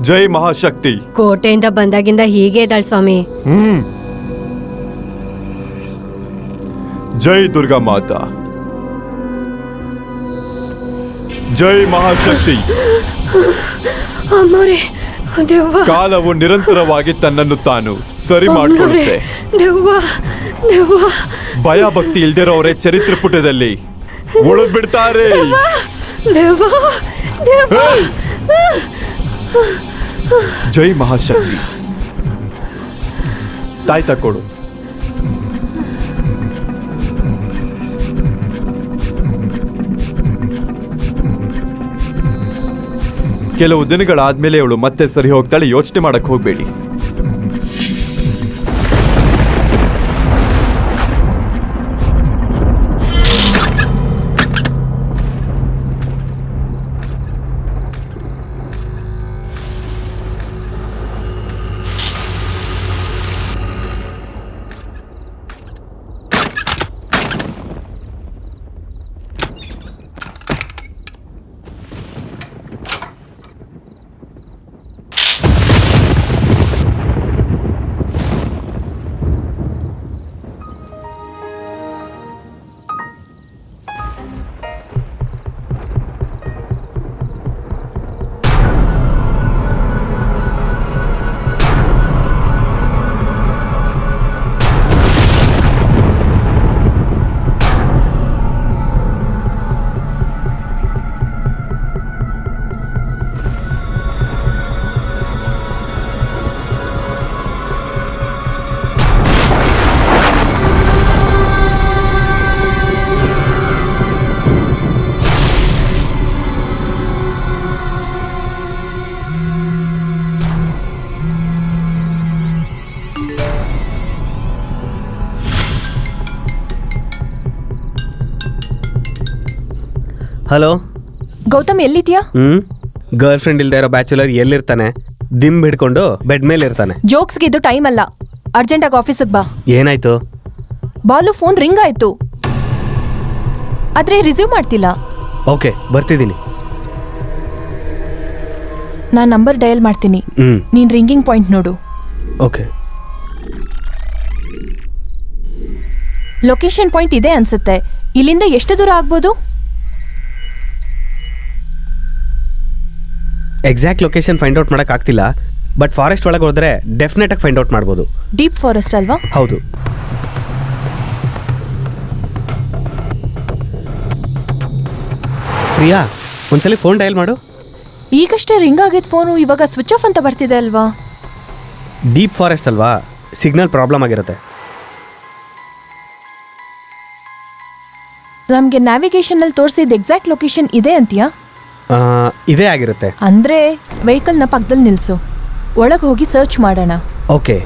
ಜೈ ಮಹಾಶಕ್ತಿ. ಕೋಟೆಯಿಂದ ಬಂದಾಗಿಂದ ಹೀಗೆ ಇದ್ದಾಳೆ ಸ್ವಾಮಿ. ಜೈ ದುರ್ಗಾ ಮಾತಾ. ಜೈ ಮಹಾಶಕ್ತಿ. ಅಮ್ಮೋರೆ, ದೆವ್ವ. ಕಾಲವು ನಿರಂತರವಾಗಿ ತನ್ನನ್ನು ತಾನು ಸರಿ ಮಾಡಿಕೊಳ್ಳುತ್ತೆ. ದೆವ್ವ ದೆವ್ವ. ಭಯ ಭಕ್ತಿ ಇಲ್ದಿರೋರೇ ಚರಿತ್ರೆ ಪುಟದಲ್ಲಿ ಉಳಿದು ಬಿಡ್ತಾರೆ. ದೆವ್ವ ದೆವ್ವ. ಜೈ ಮಹಾಶಕ್ತಿ. ತಾಯ್ತ ಕೊಡು. ಕೆಲವು ದಿನಗಳಾದ್ಮೇಲೆ ಅವಳು ಮತ್ತೆ ಸರಿ ಹೋಗ್ತಾಳೆ. ಯೋಚನೆ ಮಾಡಕ್ ಹೋಗ್ಬೇಡಿ. ಹಲೋ ಗೌತಮ್, ಎಲ್ಲಿದ್ಯಾ? ಗರ್ಲ್ ಫ್ರೆಂಡ್ ಇಲ್ದೇ ಇರೋ ಬ್ಯಾಚುಲರ್ ಎಲ್ಲಿರ್ತಾನೆ? ದಿಂಬ್ ಹಿಡ್ಕೊಂಡು ಬೆಡ್ ಮೇಲೆ ಇರ್ತಾನೆ. ಜೋಕ್ಸ್ಗೆ ಇದು ಟೈಮ್ ಅಲ್ಲ. ಅರ್ಜೆಂಟಾಗಿ ಆಫೀಸಿಗೆ ಬಾ. ಏನಾಯ್ತು? ಬಾಲು ಫೋನ್ ರಿಂಗ್ ಆಯ್ತು, ಆದ್ರೆ ರಿಸೀವ್ ಮಾಡ್ತಿಲ್ಲ. ಓಕೆ, ಬರ್ತಿದ್ದೀನಿ. ನಾನು ನಂಬರ್ ಡಯಲ್ ಮಾಡ್ತೀನಿ, ನೀನ್ ರಿಂಗಿಂಗ್ ಪಾಯಿಂಟ್ ನೋಡು. ಓಕೆ. ಲೊಕೇಶನ್ ಪಾಯಿಂಟ್ ಇದೆ ಅನ್ಸುತ್ತೆ. ಇಲ್ಲಿಂದ ಎಷ್ಟು ದೂರ ಆಗ್ಬೋದು? ಎಕ್ಸಾಕ್ಟ್ ಲೊಕೇಶನ್ ಫೈಂಡ್ ಔಟ್ ಮಾಡಕ್ ಆಗ್ತಿಲ್ಲ, ಬಟ್ ಫಾರೆಸ್ಟ್ ಒಳಗೆ ಹೋದ್ರೆ ಡೆಫಿನೆಟ್ ಆಗಿ ಫೈಂಡ್ ಔಟ್ ಮಾಡ್ಬೋದು. ಡೀಪ್ ಫಾರೆಸ್ಟ್ ಅಲ್ವಾ? ಹೌದು. ಪ್ರಿಯಾ, ಒಂದ್ಸಲಿ ಫೋನ್ ಡಯಲ್ ಮಾಡು. ಈಗಷ್ಟೇ ರಿಂಗ್ ಆಗಿದ್ ಫೋನು ಇವಾಗ ಸ್ವಿಚ್ ಆಫ್ ಅಂತ ಬರ್ತಿದೆ ಅಲ್ವಾ? ಡೀಪ್ ಫಾರೆಸ್ಟ್ ಅಲ್ವಾ, ಸಿಗ್ನಲ್ ಪ್ರಾಬ್ಲಮ್ ಆಗಿರುತ್ತೆ. ನಮ್ಗೆ ನ್ಯಾವಿಗೇಷನ್ ಅಲ್ಲಿ ತೋರಿಸಿದ ಎಕ್ಸಾಕ್ಟ್ ಲೊಕೇಶನ್ ಇದೆ ಅಂತೀಯಾ? ಇದೇ ಆಗಿರುತ್ತೆ. ಅಂದ್ರೆ ವೆಹಿಕಲ್ನ ಪಕ್ಕದಲ್ಲಿ ನಿಲ್ಸು, ಒಳಗೆ ಹೋಗಿ ಸರ್ಚ್ ಮಾಡೋಣ. ಓಕೆ.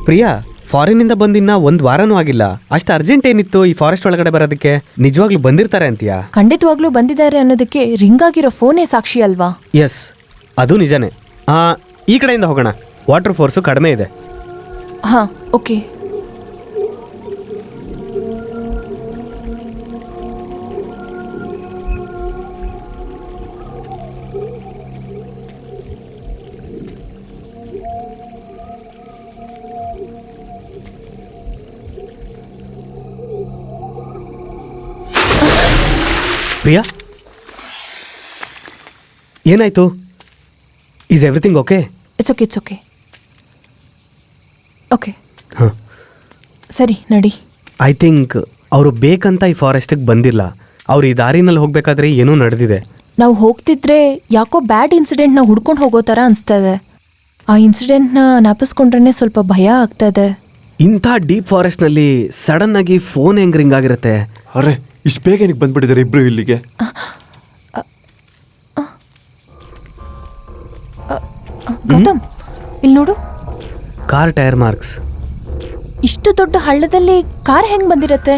ಪ್ರಿಯಾ, ಫಾರಿನಿಂದ ಬಂದಿನ್ನ ಒಂದು ವಾರನೂ ಆಗಿಲ್ಲ. ಅಷ್ಟು ಅರ್ಜೆಂಟ್ ಏನಿತ್ತು ಈ ಫಾರೆಸ್ಟ್ ಒಳಗಡೆ ಬರೋದಕ್ಕೆ? ನಿಜವಾಗ್ಲೂ ಬಂದಿರ್ತಾರೆ ಅಂತೀಯಾ? ಖಂಡಿತವಾಗ್ಲೂ ಬಂದಿದ್ದಾರೆ ಅನ್ನೋದಕ್ಕೆ ರಿಂಗ್ ಆಗಿರೋ ಫೋನೇ ಸಾಕ್ಷಿ ಅಲ್ವಾ? ಎಸ್, ಅದು ನಿಜಾನೇ. ಈ ಕಡೆಯಿಂದ ಹೋಗೋಣ, ವಾಟರ್ ಫೋರ್ಸು ಕಡಿಮೆ ಇದೆ. ಹಾ, ಓಕೆ. ಪ್ರಿಯಾ, ಏನಾಯ್ತು? Is everything okay? It's okay, it's okay. Okay, ಹಾಂ, ಸರಿ ನಡಿ. ಐ ಥಿಂಕ್ ಅವರು ಬೇಕಂತ ಈ ಫಾರೆಸ್ಟಿಗೆ ಬಂದಿಲ್ಲ. ಅವ್ರು ಈ ದಾರಿನಲ್ಲಿ ಹೋಗ್ಬೇಕಾದ್ರೆ ಏನೂ ನಡೆದಿದೆ. ನಾವು ಹೋಗ್ತಿದ್ರೆ ಯಾಕೋ ಬ್ಯಾಡ್ ಇನ್ಸಿಡೆಂಟ್ನ ಹುಡ್ಕೊಂಡು ಹೋಗೋ ಥರ ಅನಿಸ್ತದೆ. ಆ ಇನ್ಸಿಡೆಂಟ್ನ ಜ್ಞಾಪಿಸ್ಕೊಂಡ್ರೆ ಸ್ವಲ್ಪ ಭಯ ಆಗ್ತದೆ. ಇಂಥ ಡೀಪ್ ಫಾರೆಸ್ಟ್ನಲ್ಲಿ ಸಡನ್ ಆಗಿ ಫೋನ್ ಹೆಂಗ್ ರಿಂಗ್ ಆಗಿರುತ್ತೆ? ಅರೆ, ಇಷ್ಟು ಬೇಗ ಏನಕ್ಕೆ ಬಂದ್ಬಿಟ್ಟಿದ್ದಾರೆ ಇಬ್ರು ಇಲ್ಲಿಗೆ? ಗೌತಮ್, ಇಲ್ಲಿ ನೋಡು. Car tyre marks. ಇಷ್ಟು ದೊಡ್ಡ ಹಳ್ಳದಲ್ಲಿ ಕಾರ್ ಹೆಂಗ್ ಬಂದಿರತ್ತೆ?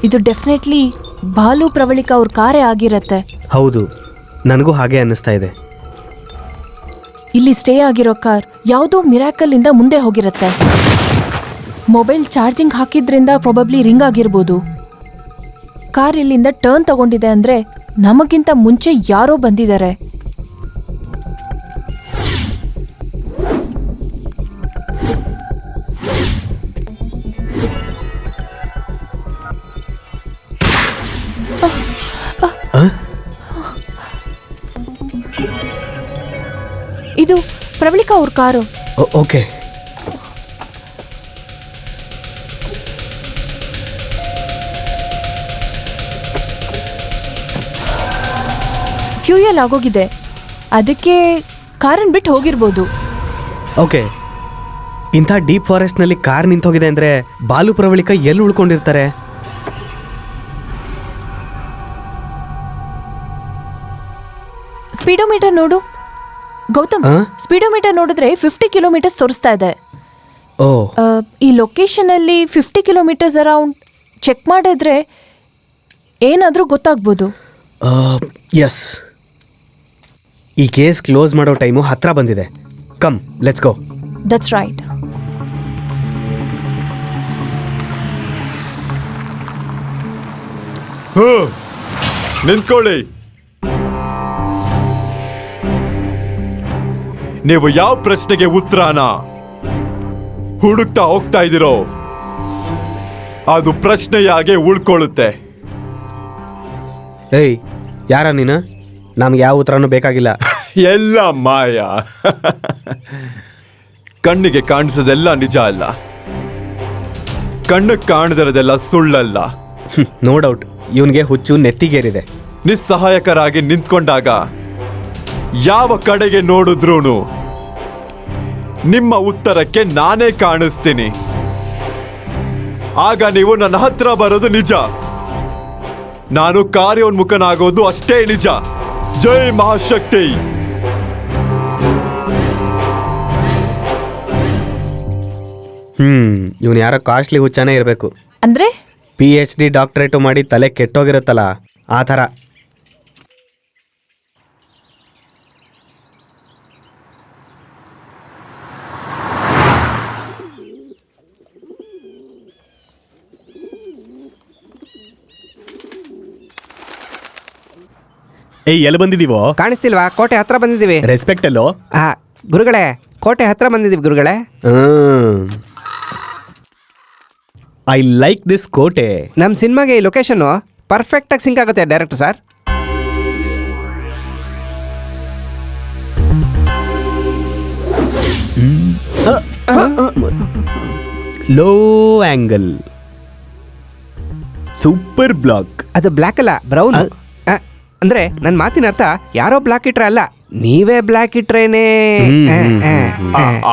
ಇದು ಡೆಫಿನೆಟ್ಲಿ ಬಾಲು ಪ್ರವಳಿಕಾ ಅವ್ರ ಕಾರೇ ಆಗಿರತ್ತೆ. ಹೌದು, ನನಗೂ ಹಾಗೆ ಅನ್ನಿಸ್ತಾ ಇದೆ. ಇಲ್ಲಿ ಸ್ಟೇ ಆಗಿರೋ ಕಾರ್ ಯಾವುದೋ ಮಿರಾಕಲ್ ಇಂದ ಮುಂದೆ ಹೋಗಿರತ್ತೆ. ಮೊಬೈಲ್ ಚಾರ್ಜಿಂಗ್ ಹಾಕಿದ್ರಿಂದ ಪ್ರಾಬಬ್ಲಿ ರಿಂಗ್ ಆಗಿರ್ಬೋದು. ಕಾರ್ ಇಲ್ಲಿಂದ ಟರ್ನ್ ತಗೊಂಡಿದೆ ಅಂದ್ರೆ ನಮಗಿಂತ ಮುಂಚೆ ಯಾರೋ ಬಂದಿದ್ದಾರೆ. ಇದು ಪ್ರವಳಿಕಾ ಅವ್ರ ಕಾರು. ಓಕೆ. ಫ್ಯೂಯಲ್ ಆಗೋಗಿದೆ, ಅದಕ್ಕೆ ಕಾರನ್ನು ಬಿಟ್ಟು ಹೋಗಿರ್ಬೋದು. ಓಕೆ, ಇಂಥ ಡೀಪ್ ಫಾರೆಸ್ಟ್ನಲ್ಲಿ ಕಾರ್ ನಿಂತೋಗಿದೆ ಅಂದರೆ ಬಾಲು ಪ್ರವಳಿಕಾ ಎಲ್ಲಿ ಉಳ್ಕೊಂಡಿರ್ತಾರೆ? ಸ್ಪೀಡೋಮೀಟರ್ ನೋಡು ಗೌತಮ್. ಸ್ಪೀಡೋಮೀಟರ್ ನೋಡಿದ್ರೆ 50 ಕಿಲೋಮೀಟರ್ಸ್ ತೋರಿಸ್ತಾ ಇದೆ. ಓ, ಈ ಲೊಕೇಶನಲ್ಲಿ 50 ಕಿಲೋಮೀಟರ್ಸ್ ಅರೌಂಡ್ ಚೆಕ್ ಮಾಡಿದ್ರೆ ಏನಾದರೂ ಗೊತ್ತಾಗ್ಬೋದು. ಎಸ್, ಈ ಕೇಸ್ ಕ್ಲೋಸ್ ಮಾಡೋ ಟೈಮು ಹತ್ರ ಬಂದಿದೆ. Come, let's go. That's right. ನಿಂತ್ಕೊಳ್ಳಿ. ನೀವು ಯಾವ ಪ್ರಶ್ನೆಗೆ ಉತ್ತರನ ಹುಡುಕ್ತಾ ಹೋಗ್ತಾ ಇದ್ದೀರೋ ಅದು ಪ್ರಶ್ನೆಯಾಗೆ ಉಳ್ಕೊಳ್ಳುತ್ತೆ. ಏಯ್, ಯಾರ ನೀನು? ನಮ್ಗೆ ಯಾವ ಉತ್ತರನೂ ಬೇಕಾಗಿಲ್ಲ. ಎಲ್ಲ ಮಾಯ. ಕಣ್ಣಿಗೆ ಕಾಣಿಸೋದೆಲ್ಲ ನಿಜ ಅಲ್ಲ, ಕಣ್ಣಿಗೆ ಕಾಣದಿರೋದೆಲ್ಲ ಸುಳ್ಳಲ್ಲ. ನೋ ಡೌಟ್, ಇವನಿಗೆ ಹುಚ್ಚು ನೆತ್ತಿಗೇರಿದೆ. ನಿಸ್ಸಹಾಯಕರಾಗಿ ನಿಂತ್ಕೊಂಡಾಗ ಯಾವ ಕಡೆಗೆ ನೋಡಿದ್ರೂ ನಿಮ್ಮ ಉತ್ತರಕ್ಕೆ ನಾನೇ ಕಾಣಿಸ್ತೀನಿ. ಆಗ ನೀವು ನನ್ನ ಹತ್ರ ಬರೋದು ನಿಜ, ನಾನು ಕಾರ್ಯೋನ್ಮುಖನಾಗೋದು ಅಷ್ಟೇ ನಿಜ. ಜೈ ಮಹಾಶಕ್ತಿ. ಇವನು ಯಾರೋ ಕಾಸ್ಟ್ಲಿ ಹುಚ್ಚಾನೇ ಇರಬೇಕು. ಅಂದ್ರೆ PhD ಡಾಕ್ಟರೇಟು ಮಾಡಿ ತಲೆ ಕೆಟ್ಟೋಗಿರುತ್ತಲ್ಲ, ಆ ಥರ. ಏಯ್, ಎಲ್ಲಿ ಬಂದಿದ್ದೀವೋ? ಕಾಣಿಸ್ತಿಲ್ವಾ? ಕೋಟೆ ಹತ್ರ ಬಂದಿದ್ದೀವಿ. ರೆಸ್ಪೆಕ್ಟ್ ಅಲ್ಲೋ? ಗುರುಗಳೇ, ಕೋಟೆ ಹತ್ರ ಬಂದಿದ್ದೀವಿ ಗುರುಗಳೇ. ಐ ಲೈಕ್ ದಿಸ್ ಕೋಟೆ. ನಮ್ಮ ಸಿನಿಮಾಗೆ ಈ ಲೊಕೇಶನ್ನು ಪರ್ಫೆಕ್ಟಾಗಿ ಸಿಂಕ್ ಆಗುತ್ತೆ director sir. Low angle, super black. ಅದು ಬ್ಲ್ಯಾಕ್ ಅಲ್ಲ, ಬ್ರೌನ್. ಅಂದ್ರೆ ನನ್ನ ಮಾತಿನ ಅರ್ಥ ಯಾರೋ ಬ್ಲಾಕ್ ಇಟ್ರೆ ಅಲ್ಲ, ನೀವೇ ಬ್ಲಾಕ್ ಇಟ್ರೇನೆ.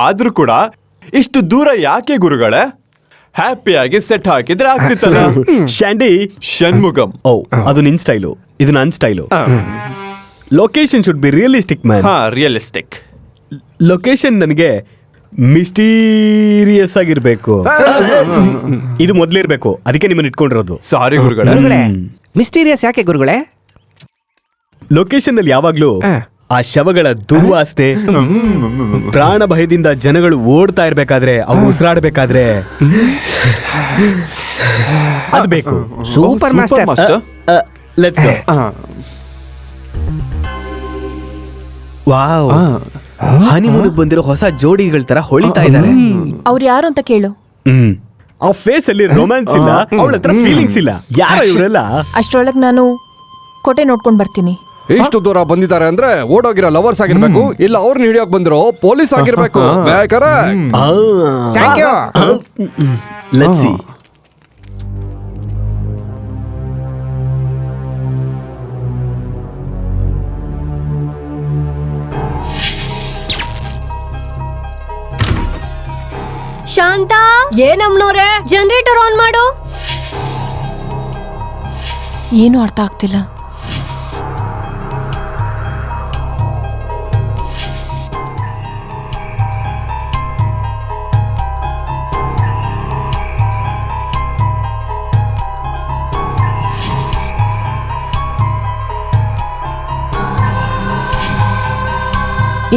ಆದ್ರೂ ಕೂಡ ಇಷ್ಟು ದೂರ ಯಾಕೆ ಗುರುಗಳೇ? ಹ್ಯಾಪಿಯಾಗಿ ಸೆಟ್ ಹಾಕಿದ್ರೆ ಆಗ್ತಿತ್ತಲ್ಲ. ಶಾಂಡಿ, ಷಣ್ಮುಗಂ. ಓ, ಅದು ನಿನ್ ಸ್ಟೈಲು, ಇದು ನನ್ನ style. Location should be realistic man. ಹಾ, ರಿಯಲಿಸ್ಟಿಕ್. ಲೊಕೇಶನ್ ನನಗೆ ಮಿಸ್ಟೀರಿಯಸ್ ಆಗಿರ್ಬೇಕು. ಇದು ಮೊದ್ಲಿರ್ಬೇಕು, ಅದಕ್ಕೆ ನಿಮ್ಮನ್ನ ಇಟ್ಕೊಂಡಿರೋದು. ಸಾರಿ ಗುರುಗಳೇ. ಗುರುಗಳೇ, ಮಿಸ್ಟೀರಿಯಸ್ ಯಾಕೆ ಗುರುಗಳೇ? ಲೊಕೇಶನ್ ನಲ್ಲಿ ಯಾವಾಗ್ಲೂ ಆ ಶವಗಳ ದುರ್ವಾಸನೆ, ಪ್ರಾಣ ಭಯದಿಂದ ಜನಗಳು ಓಡ್ತಾ ಇರ್ಬೇಕಾದ್ರೆ, ಅವ್ರು ಉಸಿರಾಡ್ಬೇಕಾದ್ರೆ ಅದು ಬೇಕು. Super master. Let's go. Wow, ಹನಿಮೂನಿಗೆ ಬಂದಿರೋ ಹೊಸ ಜೋಡಿಗಳ ತರ ಹೊಳಿತಾ ಇದ್ದಾರೆ. ಅವ್ರು ಯಾರು ಅಂತ ಕೇಳು. ಆ ಫೇಸ್ ಅಲ್ಲಿ ರೊಮ್ಯಾನ್ಸ್ ಇಲ್ಲ, ಅವಳ ಹತ್ರ ಫೀಲಿಂಗ್ಸ್ ಇಲ್ಲ. ಯಾರು ಇವರೆಲ್ಲ? ಅಷ್ಟರೊಳಗೆ ನಾನು ಕೋಟೆ ನೋಡ್ಕೊಂಡು ಬರ್ತೀನಿ. ಇಷ್ಟು ದೂರ ಬಂದಿದ್ದಾರೆ ಅಂದ್ರೆ ಓಡೋಗಿರೋ ಲವರ್ಸ್ ಆಗಿರ್ಬೇಕು, ಇಲ್ಲ ಅವ್ರನ್ನ ಹಿಡಿಯೋಕ್ ಬಂದಿರೋ ಪೊಲೀಸ್ ಆಗಿರ್ಬೇಕು. Thank you. Let's see. Shanta, ಏನಮ್ಮನವ್ರೆ, ಜನರೇಟರ್ ಆನ್ ಮಾಡು. ಏನು ಅರ್ಥ ಆಗ್ತಿಲ್ಲ.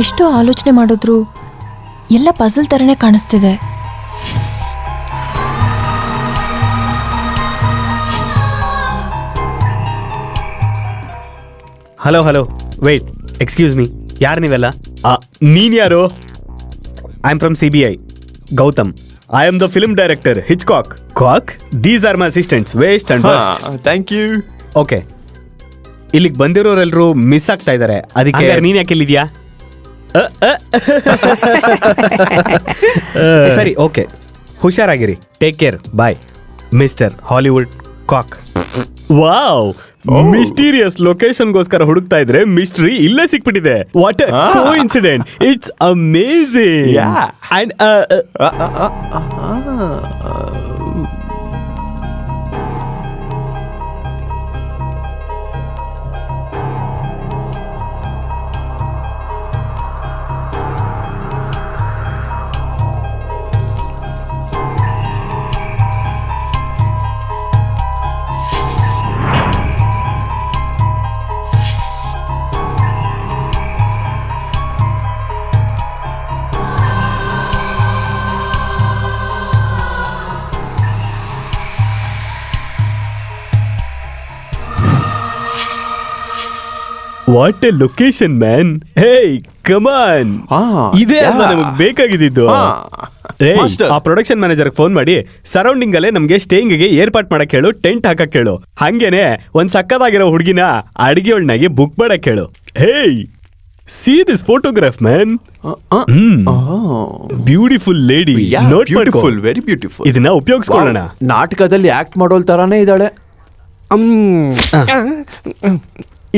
ಎಷ್ಟೋ ಆಲೋಚನೆ ಮಾಡಿದ್ರು ಎಲ್ಲ ಪಜಲ್ ಥರನೇ ಕಾಣಿಸ್ತಿದೆ. Hello hello wait excuse me ಯಾರು ನೀವೆಲ್ಲ ನೀನ್ ಯಾರು? I am from CBI Gautam. I am the film director Hitchcock. Cock these are my assistants waste and worst. Thank you. Okay, ಇಲ್ಲಿಗೆ ಬಂದಿರೋರೆಲ್ಲರೂ ಮಿಸ್ ಆಗ್ತಾ ಇದ್ದಾರೆ, ಅದಕ್ಕೆ ನೀನ್ ಯಾಕೆ ಇಲ್ಲಿದ್ಯಾ? ಸರಿ ಓಕೆ, ಹುಷಾರಾಗಿರಿ. Take care, bye mister Hollywood cock. Wow, mysterious ಲೊಕೇಶನ್ಗೋಸ್ಕರ ಹುಡುಕ್ತಾ ಇದ್ರೆ ಮಿಸ್ಟ್ರಿ ಇಲ್ಲೇ ಸಿಕ್ಬಿಟ್ಟಿದೆ. What a coincident, it's amazing. Yeah. And what a location man. Hey come on, ಇದೇ ಅಲ್ವಾ ನಮಗೆ ಬೇಕಾಗಿದ್ದು. Master. ಆ ಪ್ರೊಡಕ್ಷನ್ ಮ್ಯಾನೇಜರ್ ಫೋನ್ ಮಾಡಿ ಸರೌಂಡಿಂಗ್ ಅಲ್ಲೇ ನಮ್ಗೆ ಸ್ಟೇಯಿಂಗ್ಗೆ ಏರ್ಪಾಟ್ ಮಾಡಕ್ ಹೇಳು, ಟೆಂಟ್ ಹಾಕಕ್ ಹೇಳು. ಹಂಗೇನೆ ಒಂದ್ ಸಕ್ಕದಾಗಿರೋ ಹುಡುಗಿನ ಅಡಿಗೆ ಒಳ್ನಾಗೆ ಬುಕ್ ಮಾಡಕ್ ಹೇಳು. Hey, see this photograph man. Beautiful lady, not beautiful, very beautiful. ಇದನ್ನ ಉಪಯೋಗಿಸ್ಕೊಳ್ಳೋಣ. ನಾಟಕದಲ್ಲಿ ಆಕ್ಟ್ ಮಾಡೋಲ್ ತರಾನೇ ಇದ್ದಾಳೆ.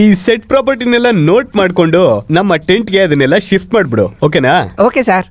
ಈ ಸೆಟ್ ಪ್ರಾಪರ್ಟಿನೆಲ್ಲ ನೋಟ್ ಮಾಡ್ಕೊಂಡು ನಮ್ಮ ಟೆಂಟ್ಗೆ ಅದನ್ನೆಲ್ಲ ಶಿಫ್ಟ್ ಮಾಡ್ಬಿಡು, ಓಕೆನಾ? Okay sir.